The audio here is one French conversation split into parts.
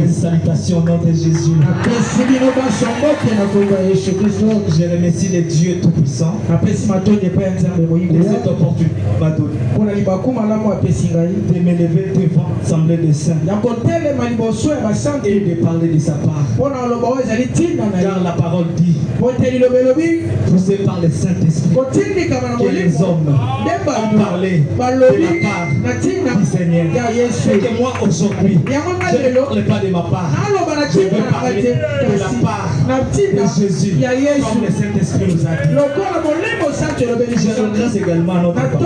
Salutations au nom de Jésus. Je remercie le Dieu Tout-Puissant de cette opportunité de me lever devant l'Assemblée des Saints et de parler de sa part. Car la parole dit, poussé par le Saint-Esprit, que les hommes ont parlé de la part du Seigneur. Et que moi aujourd'hui, je ne parle pas de ma part, je veux parler de la part de Jésus, comme le Saint-Esprit nous a dit. Je rends grâce également à notre papa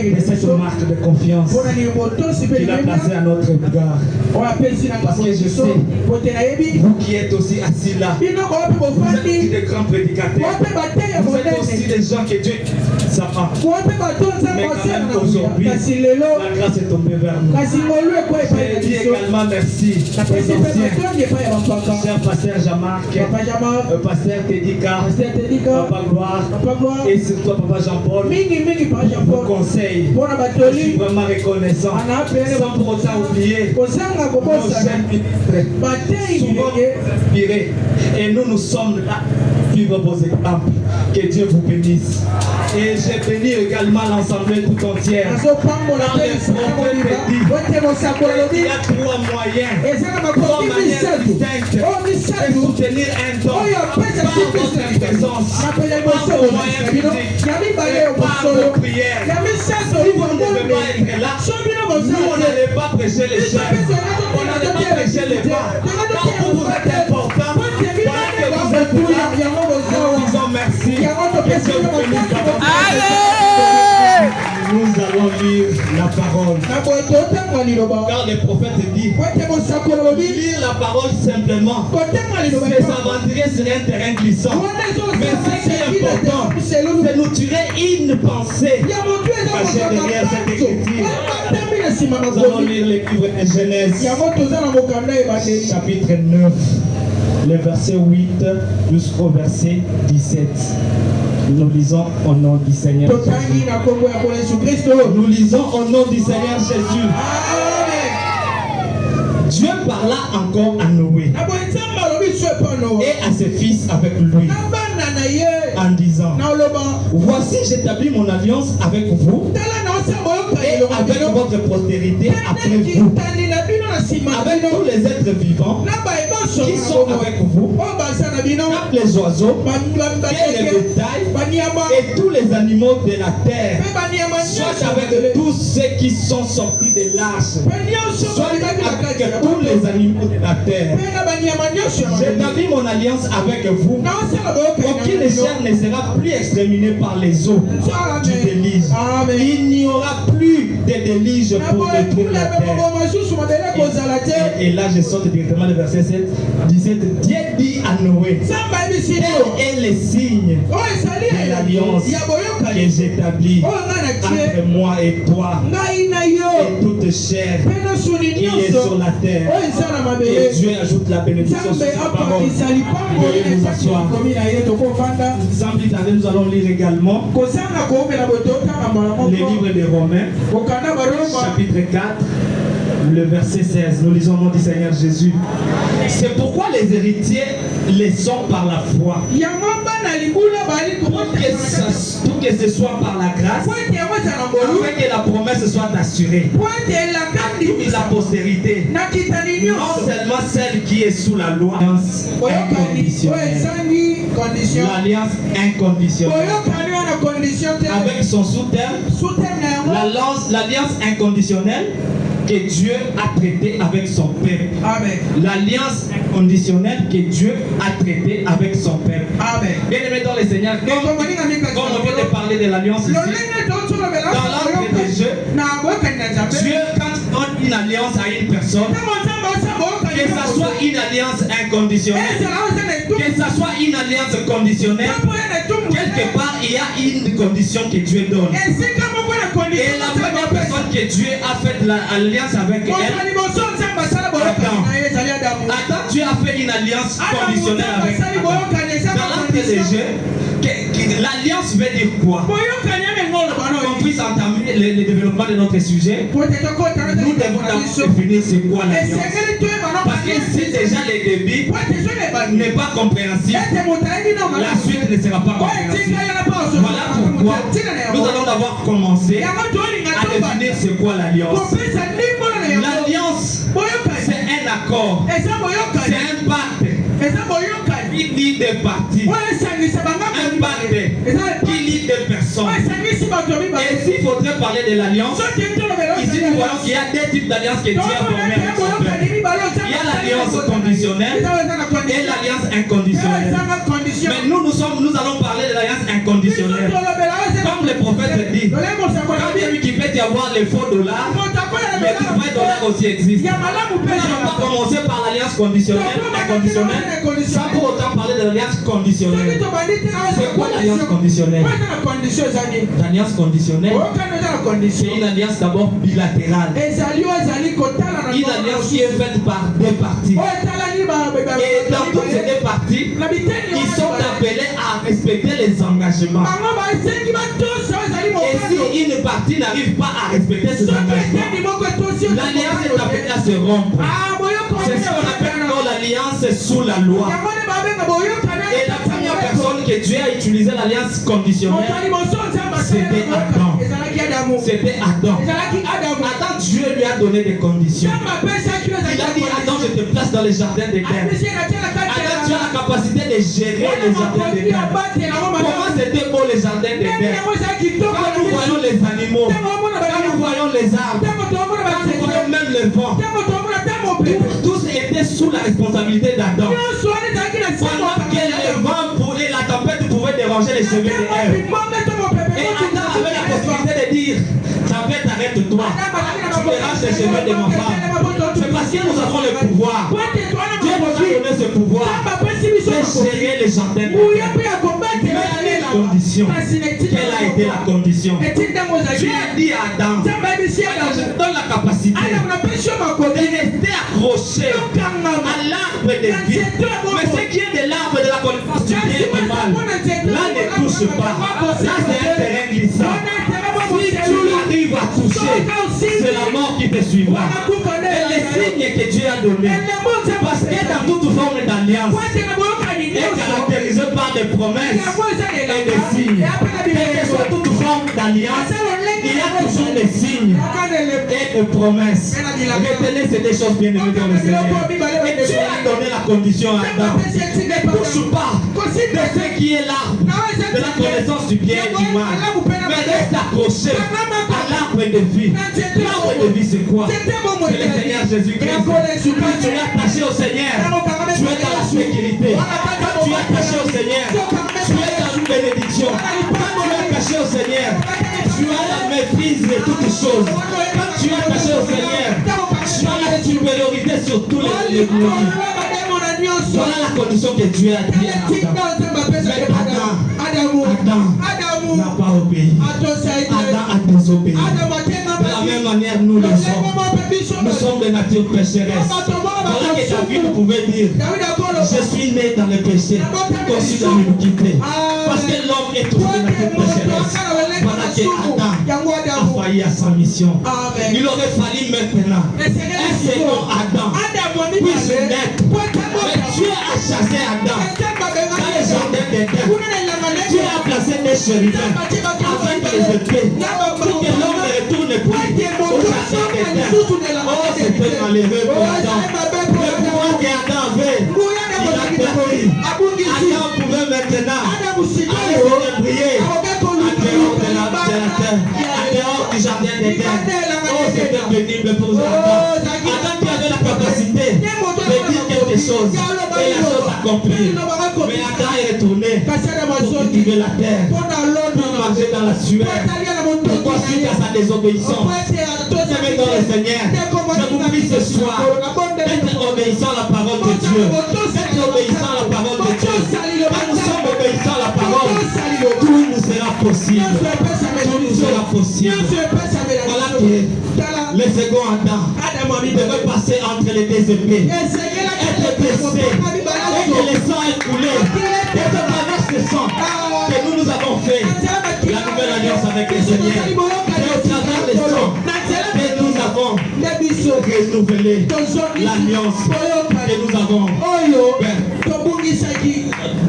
de cette marque de confiance qu'il a placée à notre égard. Parce que je sais, vous qui êtes aussi assis là, vous êtes aussi des grands prédicateurs, vous êtes aussi des gens que Dieu ça va. Mais quand même aujourd'hui, la grâce est tombée vers nous. Je dis également merci aux anciens, cher pasteur Jean-Marc, pasteur Tédika, Papa Gloire, et surtout Papa Jean-Paul, vos conseils. Je suis vraiment reconnaissant, sans pour autant oublier nos jeunes ministres, souvent inspirés. Et nous sommes là, suivre vos exemples. Que Dieu vous bénisse. Et j'ai béni également l'Assemblée tout entière. Car le prophète dit, il y a trois moyens, trois manières distinctes de soutenir un don par votre présence, par vos moyens physiques et par vos prières. Si vous ne devez pas être là, nous on n'allait pas prêcher les chefs, on n'allait pas prêcher les bas. Car vous êtes important, voilà que vous êtes là. Nous disons merci. Que Dieu vous bénisse. Nous allons lire la parole. Car le prophète dit, lire la parole simplement, c'est s'aventurer sur un terrain glissant. Mais ce qui est important, c'est nous tirer une pensée cachée derrière cette écriture. Nous allons lire le livre de Genèse, chapitre 9, le verset 8 jusqu'au verset 17. Nous lisons au nom du Seigneur Jésus. Nous lisons au nom du Seigneur Jésus. Dieu parla encore à Noé et à ses fils avec lui en disant, voici j'établis mon alliance avec vous et avec votre postérité après vous, avec tous les êtres vivants qui sont avec vous, les oiseaux et les bétails et tous les animaux de la terre, soit avec tous ceux qui sont sortis de l'arche, soit avec tous les animaux de la terre. J'établis mon alliance avec vous. Aucune chair ne sera plus exterminée par les eaux du déluge. Il n'y aura plus de déluge pour détruire la terre. Et là, je saute directement le verset 17. Dieu dit à Noé, et les signes de l'alliance que j'établis entre moi et toi et toute chair qui est sur la terre. Et Dieu ajoute la bénédiction sur sa parole. Veuillez vous asseoir. Sans plus tarder, nous allons lire également le livre des Romains, chapitre 4, le verset 16. Nous lisons au nom du Seigneur Jésus. C'est pourquoi les héritiers les sont par la foi. Pour que ce soit par la grâce, afin que la promesse soit assurée à toute la postérité, non seulement celle qui est sous la loi, l'alliance inconditionnelle, avec son sous-terme, l'alliance inconditionnelle que Dieu a traité avec son peuple. L'alliance inconditionnelle que Dieu a traité avec son peuple. Bien aimé dans le Seigneur, comme on vient de parler de l'alliance ici, dans l'ordre des jeux, Dieu, quand il donne une alliance à une personne, que ce soit une alliance inconditionnelle, que ce soit une alliance conditionnelle, une condition que Dieu donne. Et la première personne que Dieu a fait l'alliance avec elle, Adam, Dieu a fait une alliance conditionnelle avec Adam. Dans l'entrée des jeux, l'alliance veut dire quoi? On puisse entamer le développement de notre sujet. Nous devons d'abord définir c'est quoi l'alliance. Parce que si déjà le début n'est pas compréhensible, la suite ne sera pas compréhensible. Voilà pourquoi nous allons d'abord commencer à définir c'est quoi l'alliance. L'alliance, c'est un accord, c'est un pacte qui lie des parties, un pacte qui lie des personnes. Et s'il faudrait parler de l'alliance, ici nous voyons qu'il y a deux types d'alliances que Dieu a formées avec son peuple. Il y a l'alliance conditionnelle et l'alliance inconditionnelle. Mais nous allons parler de l'alliance inconditionnelle. Comme le prophète dit, quand il peut y avoir les faux dollars, mais les vrais dollars aussi existent. Nous allons pas commencer par l'alliance conditionnelle, inconditionnelle, sans pour autant parler de l'alliance conditionnelle. C'est quoi l'alliance conditionnelle? L'alliance conditionnelle, c'est une alliance d'abord bilatérale. Une alliance qui est faite par deux parties. Et dans toutes ces deux parties, ils sont appelés à respecter les engagements. Et si une partie n'arrive pas à respecter ses engagements, l'alliance est appelée à se rompre. C'est ce qu'on appelle l'alliance sous la loi. Et la première personne que Dieu a utilisé l'alliance conditionnelle, c'était Adam. C'était Adam. Adam, Dieu lui a donné des conditions. Il a dit, Adam, je te place dans les jardins d'Éden. Adam, tu as la capacité de gérer les jardins d'Éden. Comment c'était beau les jardins d'Éden? Quand nous voyons les animaux, quand nous voyons les arbres, quand nous voyons même le vent, tous étaient sous la responsabilité d'Adam. Pendant que le vent et la tempête pouvaient déranger les cheveux de Ève. Et Adam avait la possibilité de dire, tempête, arrête-toi. Tu déranges les cheveux de ma femme. C'est parce que nous avons le pouvoir. Dieu nous a donné ce pouvoir de gérer les jardins de Dieu. Mais quelle condition? Quelle a été la condition? Dieu a dit à Adam, je te donne la capacité de rester accroché à l'arbre de vie. Mais ce qui est de l'arbre de la connaissance du bien et du mal, là ne touche pas. Là c'est un terrain glissant. Si tu arrives à toucher, c'est la mort qui te suivra. Et les signes que Dieu a donnés, parce que dans toute forme d'alliance, est caractérisé par des promesses et des signes. Quelle que soit toute forme d'alliance, il y a toujours des signes et des promesses. Retenez ces deux choses bien aimées dans le Seigneur. Et Dieu a donné la condition à Adam. Ne touche pas de ce qui est l'arbre de la connaissance du bien et du mal. Mais reste accroché à l'arbre de vie. L'arbre de vie, c'est quoi? C'est le Seigneur Jésus-Christ. Quand tu es attaché au Seigneur, tu es dans la sécurité. Quand tu es attaché au Seigneur, tu es dans une bénédiction. Quand tu es attaché au Seigneur, tu as la maîtrise de toutes choses. Quand tu es attaché au Seigneur, tu as la supériorité sur tous les ennemis. Voilà la condition que Dieu a dit à Adam n'a pas obéi. Adam a désobéi. De la même manière, nous le sommes. Nous sommes de nature pécheresse. Voilà que David pouvait dire, je suis né dans le péché, conçu dans l'iniquité. Parce que l'homme est toujours de nature pécheresse. Voilà que Adam a failli à sa mission. Il aurait fallu maintenant un second Adam puisse naître. Mais Dieu a chassé Adam dans les jardins d'Éden. Dieu a placé des chérubins avec les épées pour que l'homme ne retourne plus au jardin d'Éden. Oh, c'était malheureux pour Adam. Le pouvoir qu'Adam avait, il a détruit. Adam pouvait maintenant aller se briller en dehors de la terre, en dehors du jardin d'Éden. Oh, c'était pénible pour Adam. Adam qui avait la capacité de dire quelque chose et la chose accomplie. Mais Adam est retourné pour cultiver la terre, pour marcher dans la sueur. Pourquoi suite à sa désobéissance? Aimez dans le Seigneur, je vous prie ce soir d'être obéissant à la parole de Dieu. D'être obéissant à la parole de Dieu. Quand nous sommes obéissants à la parole, tout nous sera possible. Tout sera possible. Voilà que le second Adam devait passer entre les deux épées. Être blessé. Et que le sang est coulé. Et que par ce sang que nous avons fait la nouvelle alliance avec le Seigneur. Et au travers des sangs que nous avons renouvelé l'alliance que nous avons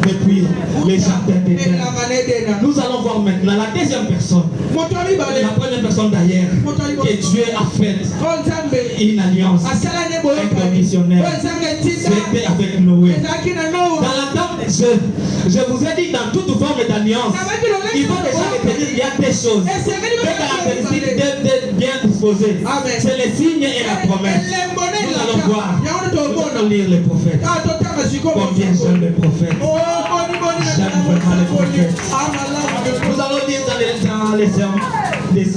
depuis les jardins d'Éden. Nous allons voir maintenant la deuxième personne. La première personne d'ailleurs que Dieu a fait une alliance inconditionnelle. C'était avec Noé. Dans la table, je vous ai dit dans toute forme d'alliance, il faut déjà retenir qu'il y a des choses, des caractéristiques bien disposées. C'est les signes et la promesse. Nous allons voir. Nous allons lire les prophètes. Combien j'aime les prophètes. J'aime vraiment les prophètes. Nous allons lire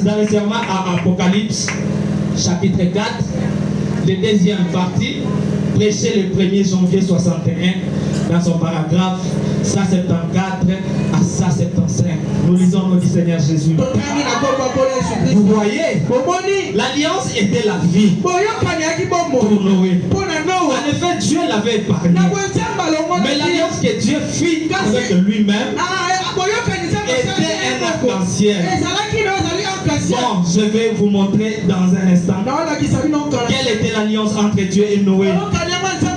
dans les serments à Apocalypse, chapitre 4, la deuxième partie, prêché le 1er janvier 61, dans son paragraphe 174 à 175. Nous lisons notre Seigneur Jésus. Vous voyez, l'alliance était la vie pour Noé. En effet, Dieu l'avait épargné. Mais l'alliance que Dieu fit avec lui-même était un arc-en-ciel. Bon, je vais vous montrer dans un instant quelle était l'alliance entre Dieu et Noé.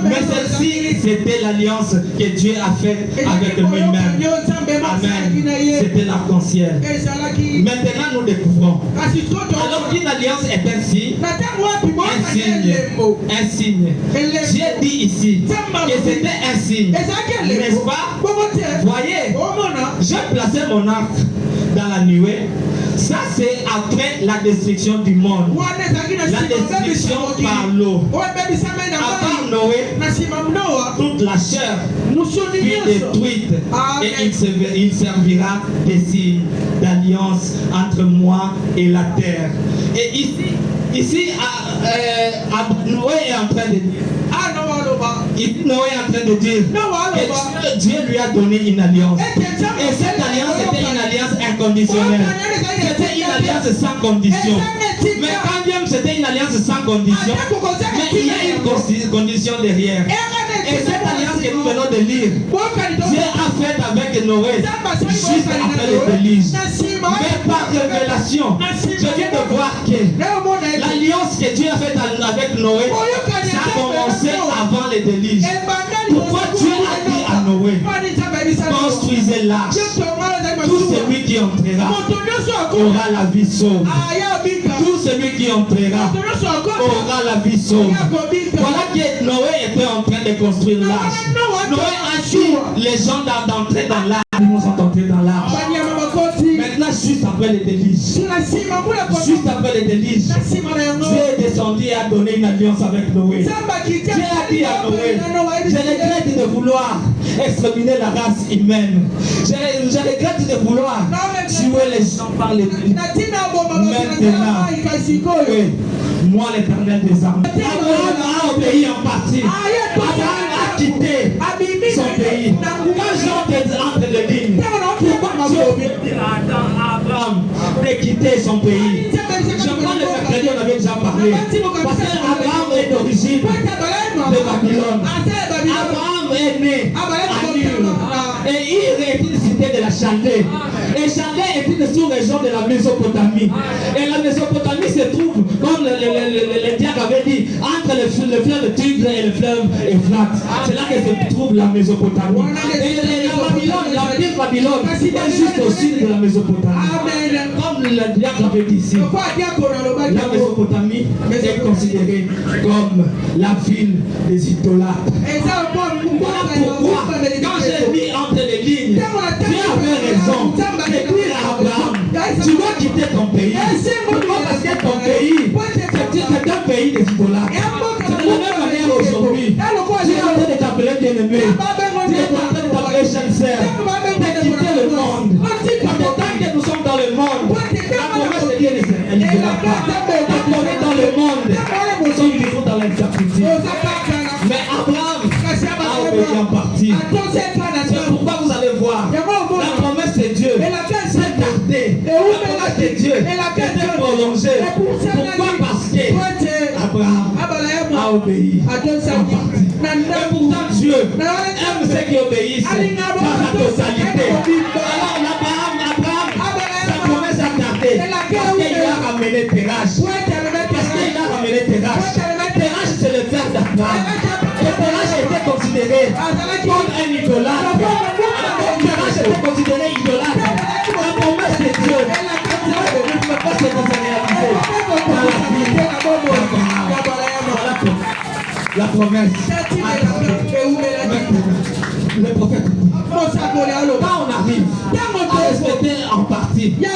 Mais celle-ci, c'était l'alliance que Dieu a faite avec lui-même. Amen. C'était l'arc-en-ciel. Maintenant, nous découvrons. Alors qu'une alliance est un signe. Un signe. Dieu dit ici que c'était un signe. N'est-ce pas? Voyez, j'ai placé mon arc dans la nuée. Ça, c'est après la destruction du monde. La destruction par l'eau. Avant Noé, toute la chair fut détruite. Et il servira des signes d'alliance entre moi et la terre. Et ici Noé est en train de dire. Noé est en train de dire que Dieu lui a donné une alliance. Et cette alliance était une alliance inconditionnelle. C'était une alliance sans condition. Mais quand bien c'était une alliance sans condition, mais il y a une condition derrière. Et cette alliance que nous venons de lire, Dieu a fait avec Noé juste après le déluge. Mais par révélation, je viens de voir que l'alliance que Dieu a faite avec Noé, ça a commencé avant le déluge. Pourquoi Dieu a dit à Noé, construisez l'arche. Tout celui qui entrera aura la vie sauve. Tout celui qui entrera aura la vie sauve. Voilà que Noé était en train de construire l'arche. Noé a dit les gens d'entrer dans l'arche. Nous sont entrés dans l'arche. Maintenant, juste après le déluge, juste après le déluge, Dieu est descendu et a donné une alliance avec Noé. Dieu a dit à Noé, je regrette de vouloir exterminer la race humaine. Je regrette de vouloir tuer les gens par les pluies. Maintenant, moi l'éternel des armées, Abraham a obéi en partie. Abraham a quitté son pays. Quand j'entre entre les lignes, pourquoi Dieu dit à Abraham de quitter son pays? Je prends le mercredi, on avait déjà parlé. Parce qu'Abraham est d'origine de Babylone. Abraham est né à Ur. Et Ur est une cité de la Chaldée. Et Chaldée est une sous-région de la Mésopotamie. Et la Mésopotamie se trouve, comme le diable avait dit, entre le fleuve Tigre et le fleuve Euphrate. C'est là que se trouve la Mésopotamie. Et la Babylone, l'empire Babylone, est juste au sud de la Mésopotamie. Comme le diable avait dit ici, la Mésopotamie est considérée comme la ville des idolâtres. Voilà pourquoi, quand j'ai mis entre les lignes, Dieu avait raison de dire à Abraham, tu dois quitter ton pays. Pourquoi? Parce que ton pays, c'est un pays des idolâtres. C'est de la même manière aujourd'hui. Dieu est en train de t'appeler bien-aimé. Dieu est en train de t'appeler chère sœur. De quitter le monde. Parce que tant que nous sommes dans le monde, la promesse de Dieu elle ne sera pas. Tant qu'on est dans le monde, nous sommes toujours dans l'incertitude. Mais Abraham a obéi en partie. C'est pourquoi vous allez voir la promesse de Dieu s'est gardée de Dieu était prolongée. Pourquoi? Parce que Abraham a obéi en partie. Et pourtant Dieu aime ceux qui obéissent dans la totalité. Alors Abraham, sa promesse a tardé parce qu'il a ramené Terach. Terach, c'est le père d'Abraham. Et Terach était considéré comme un idolâtre. Terach était considéré idolâtre. La promesse de Dieu ne pouvait pas se réaliser dans la vie d'Abraham. La promesse. Le prophète dit, quand on arrive à respecter en partie, la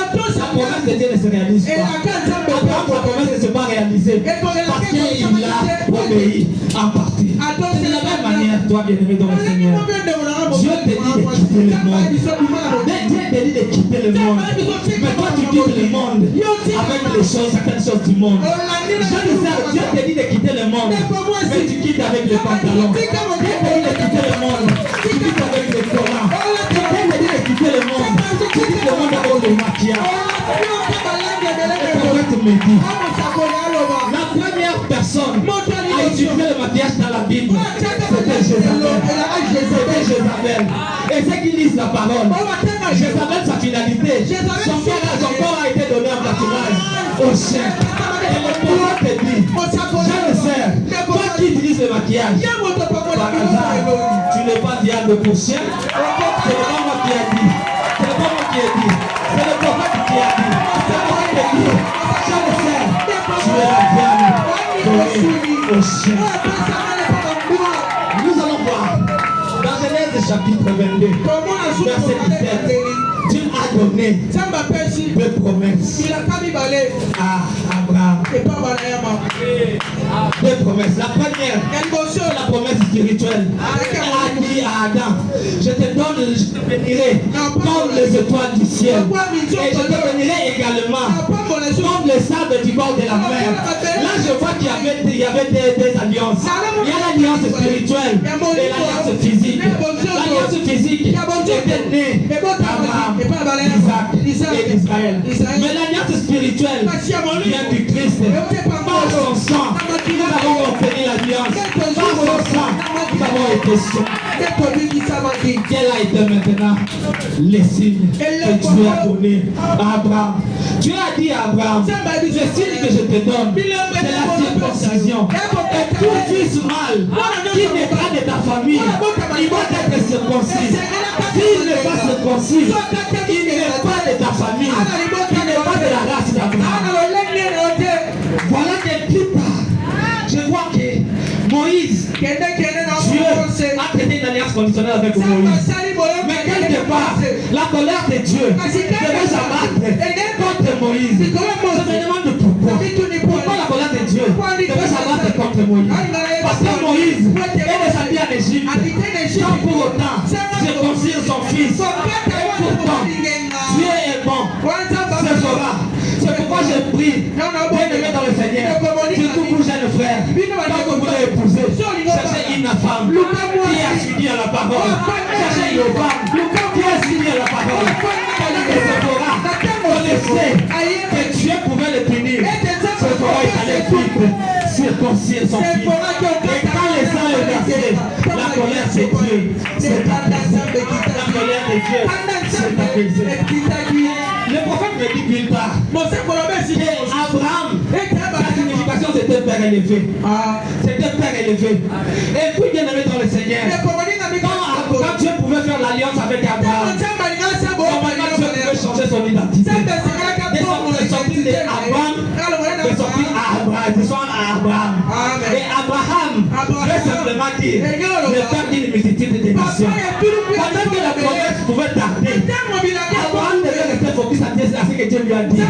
promesse de Dieu ne se réalise pas. Abraham, la promesse ne s'est pas réalisée parce qu'il a obéi en partie. C'est de la même manière, toi bien-aimé dans le Seigneur, Dieu te dit de quitter le monde. Dieu te dit de quitter le monde. Mais toi tu quittes le monde avec les choses, certaines choses du monde. Dieu te dit de quitter le monde, mais tu quittes avec les pantalons. Dieu te dit de quitter le monde, tu quittes avec le Coran. Dieu te dit de quitter le monde, tu quittes le monde avec le maquillage. Le prophète me dit, la première personne à utiliser le maquillage dans la Bible, c'était Jézabel. Et ceux qui lisent la parole, Jézabel, sa finalité, son corps a été donné en pâturage au chien. Et le prophète te dit, jeune sœur, toi qui utilises le maquillage, par hasard, tu n'es pas diable pour chien. Ce n'est pas moi qui ai dit. Ce n'est pas moi qui ai dit. C'est le prophète qui a dit. C'est le prophète qui dit, jeune sœur, tu es la diable donnée au chien. Nous allons voir dans Genèse chapitre 22, verset 17. Dieu a donné deux promesses à Abraham. Deux promesses. La première, c'est la promesse spirituelle. Elle a dit à Adam, je te bénirai comme les étoiles du ciel. Et je te bénirai également comme les sables du bord de la mer. Là, je vois qu'il y avait des alliances. Il y a l'alliance spirituelle et l'alliance physique. L'alliance physique était née d'Abraham, d'Isaac et d'Israël. Mais l'alliance spirituelle vient du Christ. Par son sang, nous avons obtenu l'alliance. Par son sang, nous avons été sauvés. Quel a été maintenant les signes que Dieu a donné à Abraham? Dieu a dit à Abraham, le signe que je te donne, c'est la circoncision. Et tout fils mâle qui naîtra de ta famille, il doit être circoncis. S'il n'est pas circoncis, il n'est pas de ta famille, il n'est pas de la race d'Abraham. Voilà que plus tard, je vois que Moïse, Dieu a traité une alliance conditionnelle avec Moïse. Mais quelque part, la colère de Dieu devait s'abattre contre Moïse. Je me demande pourquoi. Pourquoi la colère de Dieu devait s'abattre contre Moïse? Parce que Moïse est descendu en Égypte sans pour autant circoncire son fils. Et pourtant, Dieu est bon. C'est fera. C'est pourquoi je prie, bien-aimé dans le Seigneur, surtout vous jeunes frères, quand vous voulez épouser, cherchez une femme qui est assidue à la parole. Cherchez une femme qui est assidue à la parole. Connaissez que Dieu pouvait le punir. Sephora est allé vite circoncire son fils. Et quand les sang est versé, la colère de Dieu s'est apaisée. La colère de Dieu s'est apaisée. Le prophète me dit plus tard qu'Abraham, la signification c'était père élevé. C'était père élevé. Et puis bien aimé dans le Seigneur, quand Dieu pouvait faire l'alliance avec Abraham, normalement Dieu pouvait changer son identité. De sortir d'Abraham, de sortir à Abraham. Et Abraham veut simplement dire le père d'une multitude de nations. Pendant que la promesse pouvait tarder, Abraham devait rester focus à ce que Dieu lui a dit. Dieu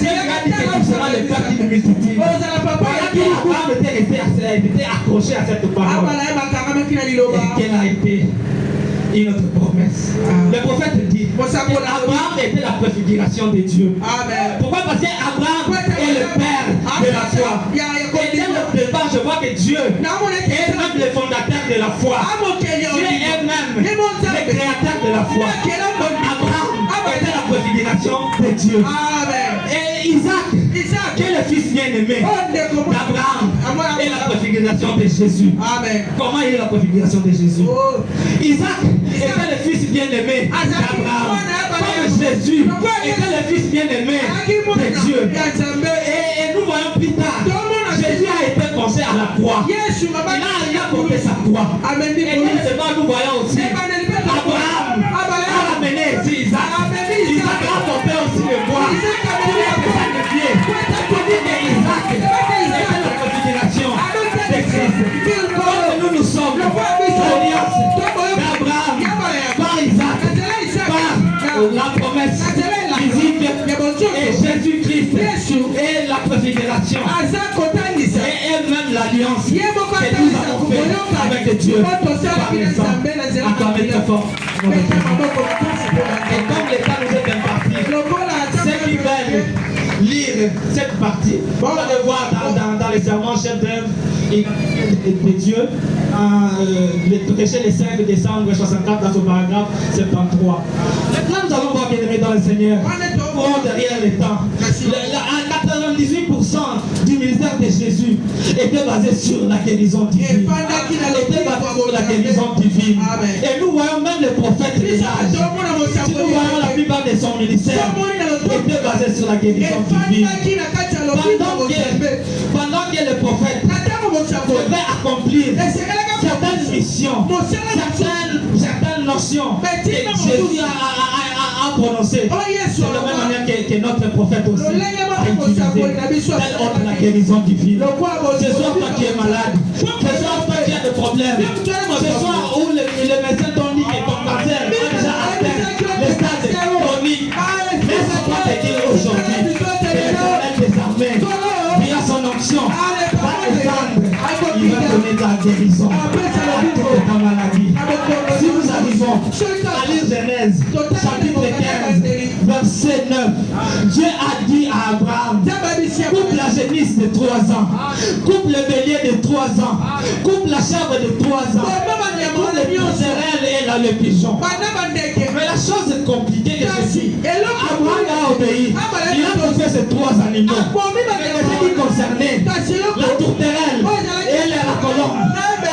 lui a dit que tu seras le père d'une multitude. Abraham était accroché à cette parole. Et quelle a été une autre promesse? Le prophète dit Abraham était la préfiguration de Dieu. Pourquoi? Parce qu'Abraham est le père de la foi. Et dès le départ, je vois que Dieu est même le fondateur de la foi. Dieu est même le créateur de la foi. Abraham était la préfiguration de de Dieu. Amen. Et Isaac, qui est le fils bien-aimé d'Abraham, est la préfiguration de Jésus. Amen. Comment il est la préfiguration de Jésus? Oh. Isaac était le fils bien-aimé d'Abraham. Comme Jésus était le fils bien-aimé de Dieu. Et nous voyons plus tard, Jésus a été pensé à la croix. Il a porté sa croix. Et deuxièmement, nous voyons aussi Abraham a ramené ici Isaac. Isaac a porté aussi le bois. Il est sacrifié. Pour dire que Isaac était la préfiguration de Christ. Donc nous sommes l'alliance d'Abraham par Isaac, par la promesse physique et Jésus-Christ et la préfiguration et même l'alliance que nous avons fait avec Dieu par les hommes. Acclamez très fort. Et comme l'État nous est imparti, ceux qui veulent lire cette partie, on va le voir dans les sermons chefs d'œuvre de Dieu, prêché le 5 décembre 64 dans son paragraphe 73. Maintenant, nous allons voir, bien aimé dans le Seigneur, derrière les temps. 98% du ministère de Jésus était basé sur la guérison divine. Était basé sur la guérison divine. Et nous voyons même les prophètes de l'âge. Si nous voyons la plupart de son ministère était basé sur la guérison divine. Pendant que les prophètes devaient accomplir certaines missions, certaines notions que Jésus a prononcées, c'est de la même manière que notre prophète aussi a utilisé telle autre la guérison divine. Ce soir, toi qui es malade, ce soir, toi qui as des problèmes, ce soir où les médecins t'ont dit que ton cancer a déjà atteint le stade chronique, laisse-moi te dire aujourd'hui que l'Éternel des armées, via son onction, va descendre, il va donner ta guérison à toute ta maladie. Si nous arrivons à lire Genèse, chapitre 15, verset 9, Dieu a dit à Abraham, coupe la génisse de 3 ans, coupe le bélier de 3 ans, coupe la chèvre de 3 ans, coupe le passerelle et le pigeon. Mais la chose est compliquée que ceci. Abraham a obéi. Il a coupé ces 3 animaux. Mais ce qui concernait la tourterelle et la colombe,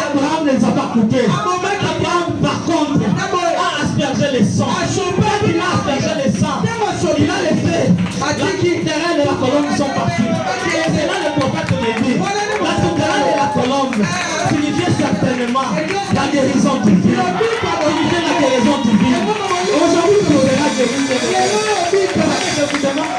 Abraham ne les a pas coupés. Abraham, par contre, a aspergé le sang. Quand il a aspergé le sang, il a laissé la tourterelle et la colombe sont partis. Et c'est là le prophète me dit, la tourterelle et la colombe signifiait certainement la guérison divine. Signifiait la guérison divine. Aujourd'hui, tu verras Jésus. Je vous demande